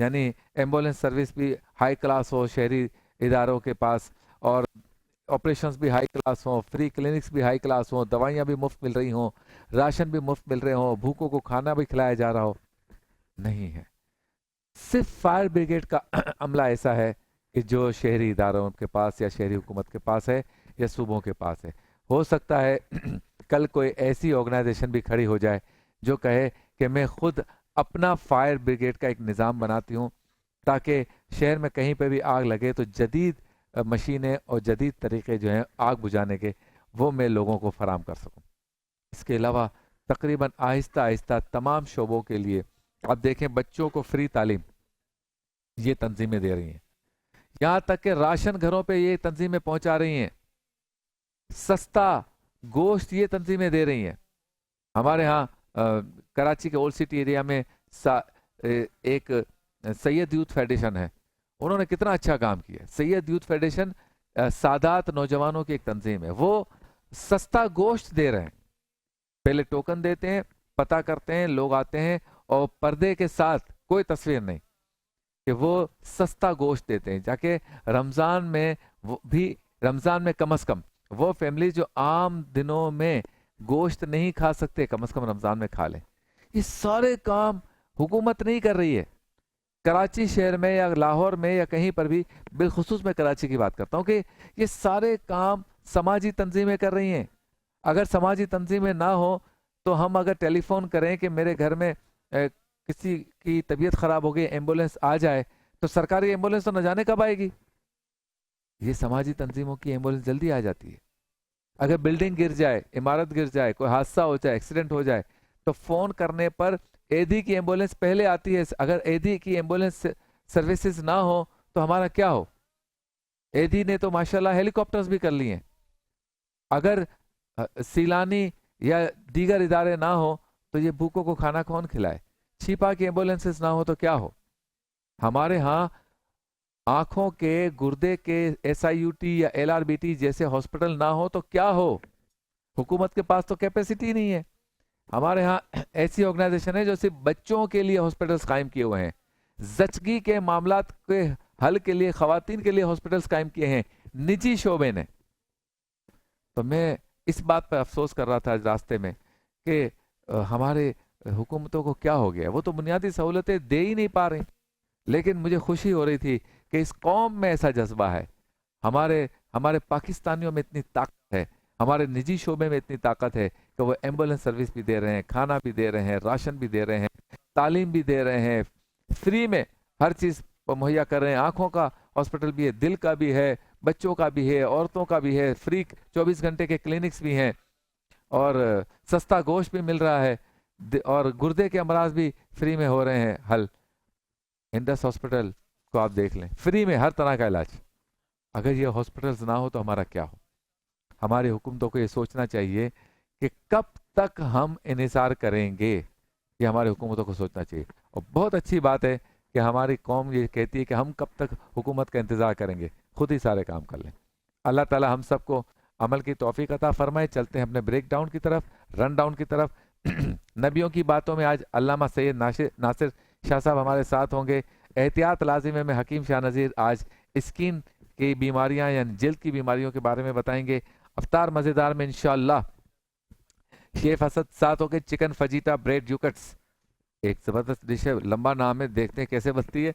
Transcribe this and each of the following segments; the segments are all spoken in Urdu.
یعنی ایمبولینس سروس بھی ہائی کلاس ہو شہری اداروں کے پاس، اور آپریشنز بھی ہائی کلاس ہوں، فری کلینکس بھی ہائی کلاس ہوں، دوائیاں بھی مفت مل رہی ہوں، راشن بھی مفت مل رہے ہوں، بھوکوں کو کھانا بھی کھلایا جا رہا ہو، نہیں ہے۔ صرف فائر بریگیڈ کا عملہ ایسا ہے کہ جو شہری اداروں کے پاس یا شہری حکومت کے پاس ہے یا صوبوں کے پاس ہے۔ ہو سکتا ہے کل کوئی ایسی آرگنائزیشن بھی کھڑی ہو جائے جو کہے کہ میں خود اپنا فائر بریگیڈ کا ایک نظام بناتی ہوں تاکہ شہر میں کہیں پہ بھی آگ لگے تو جدید مشینیں اور جدید طریقے جو ہیں آگ بجھانے کے وہ میں لوگوں کو فراہم کر سکوں۔ اس کے علاوہ تقریباً آہستہ آہستہ تمام شعبوں کے لیے آپ دیکھیں بچوں کو فری تعلیم یہ تنظیمیں دے رہی ہیں، یہاں تک کہ راشن گھروں پہ یہ تنظیمیں پہنچا رہی ہیں، سستا گوشت یہ تنظیمیں دے رہی ہیں۔ ہمارے ہاں کراچی کے اولڈ سٹی ایریا میں ایک سید یوتھ فیڈریشن ہے، انہوں نے کتنا اچھا کام کیا۔ سید یوتھ فیڈریشن سادات نوجوانوں کی ایک تنظیم ہے، وہ سستا گوشت دے رہے ہیں، پہلے ٹوکن دیتے ہیں، پتہ کرتے ہیں، لوگ آتے ہیں اور پردے کے ساتھ کوئی تصویر نہیں کہ وہ سستا گوشت دیتے ہیں جاکہ رمضان میں کم از کم وہ فیملی جو عام دنوں میں گوشت نہیں کھا سکتے کم از کم رمضان میں کھا لیں۔ یہ سارے کام حکومت نہیں کر رہی ہے۔ کراچی شہر میں یا لاہور میں یا کہیں پر بھی، بالخصوص میں کراچی کی بات کرتا ہوں، کہ یہ سارے کام سماجی تنظیمیں کر رہی ہیں۔ اگر سماجی تنظیمیں نہ ہوں تو ہم اگر ٹیلی فون کریں کہ میرے گھر میں کسی کی طبیعت خراب ہو گئی، ایمبولینس آ جائے، تو سرکاری ایمبولینس تو نہ جانے کب آئے گی، یہ سماجی تنظیموں کی ایمبولینس جلدی آ جاتی ہے۔ اگر بلڈنگ گر جائے، عمارت گر جائے، کوئی حادثہ ہو جائے، ایکسیڈنٹ ہو جائے، تو فون کرنے پر ایدھی کی ایمبولینس پہلے آتی ہے۔ اگر ایدھی کی ایمبولینس سروسز نہ ہو تو ہمارا کیا ہو؟ ایدھی نے تو ماشاءاللہ ہیلی کاپٹرز بھی کر لی ہیں۔ اگر سیلانی یا دیگر ادارے نہ ہو تو یہ بھوکوں کو کھانا کون کھلائے؟ چھپا کی ایمبولینسز نہ ہو تو کیا ہو؟ ہمارے ہاں آنکھوں کے، گردے کے SIUT یا LRBT جیسے ہاسپٹل نہ ہو تو کیا ہو؟ حکومت کے پاس تو کیپیسٹی نہیں ہے۔ ہمارے ہاں ایسی آرگنائزیشن ہے جو صرف بچوں کے لیے ہاسپٹلز قائم کیے ہوئے ہیں، زچگی کے معاملات کے حل کے لیے خواتین کے لیے ہاسپٹلز قائم کیے ہیں نجی شعبے نے۔ تو میں اس بات پر افسوس کر رہا تھا آج راستے میں کہ ہمارے حکومتوں کو کیا ہو گیا، وہ تو بنیادی سہولتیں دے ہی نہیں پا رہی۔ لیکن مجھے خوشی ہو رہی تھی کہ اس قوم میں ایسا جذبہ ہے، ہمارے پاکستانیوں میں اتنی طاقت ہے، ہمارے نجی شعبے میں اتنی طاقت ہے کہ وہ ایمبولینس سروس بھی دے رہے ہیں، کھانا بھی دے رہے ہیں، راشن بھی دے رہے ہیں، تعلیم بھی دے رہے ہیں، فری میں ہر چیز مہیا کر رہے ہیں۔ آنکھوں کا ہاسپٹل بھی ہے، دل کا بھی ہے، بچوں کا بھی ہے، عورتوں کا بھی ہے، فری 24 گھنٹے کے کلینکس بھی ہیں، اور سستا گوشت بھی مل رہا ہے، اور گردے کے امراض بھی فری میں ہو رہے ہیں حل۔ انڈس ہاسپٹل کو آپ دیکھ لیں، فری میں ہر طرح کا علاج۔ اگر یہ ہاسپٹلز نہ ہو تو ہمارا کیا ہو؟ ہماری حکومتوں کو یہ سوچنا چاہیے کہ کب تک ہم انحصار کریں گے، یہ ہماری حکومتوں کو سوچنا چاہیے۔ اور بہت اچھی بات ہے کہ ہماری قوم یہ کہتی ہے کہ ہم کب تک حکومت کا انتظار کریں گے، خود ہی سارے کام کر لیں۔ اللہ تعالی ہم سب کو عمل کی توفیق عطا فرمائے۔ چلتے ہیں اپنے بریک ڈاؤن کی طرف، رن ڈاؤن کی طرف۔ نبیوں کی باتوں میں آج علامہ سید ناصر شاہ صاحب ہمارے ساتھ ہوں گے۔ احتیاط لازم ہے میں حکیم شاہ نذیر آج اسکن کی بیماریاں یعنی جلد کی بیماریوں کے بارے میں بتائیں گے۔ افطار مزیدار میں انشاءاللہ شیف اسد ساتھ ہو کے چکن فجیتا بریڈ یوکٹس، ایک زبردست ڈش ہے، لمبا نام ہے، دیکھتے ہیں کیسے بنتی ہے،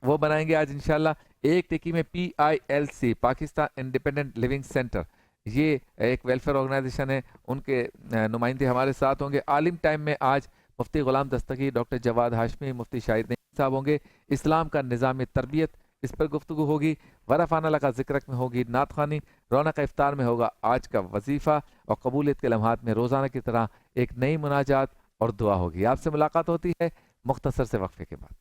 وہ بنائیں گے آج انشاءاللہ۔ ایک ٹکی میں PILC Pakistan independent living center, یہ ایک ویلفیئر آرگنائزیشن ہے، ان کے نمائندے ہمارے ساتھ ہوں گے۔ عالم ٹائم میں آج مفتی غلام دستگیر، ڈاکٹر جواد ہاشمی، مفتی شاہد نعیم صاحب ہوں گے۔ اسلام کا نظام تربیت اس پر گفتگو ہوگی۔ ورفانہ لگا ذکرک میں ہوگی نعت خوانی۔ رونق افطار میں ہوگا آج کا وظیفہ، اور قبولیت کے لمحات میں روزانہ کی طرح ایک نئی مناجات اور دعا ہوگی۔ آپ سے ملاقات ہوتی ہے مختصر سے وقفے کے بعد۔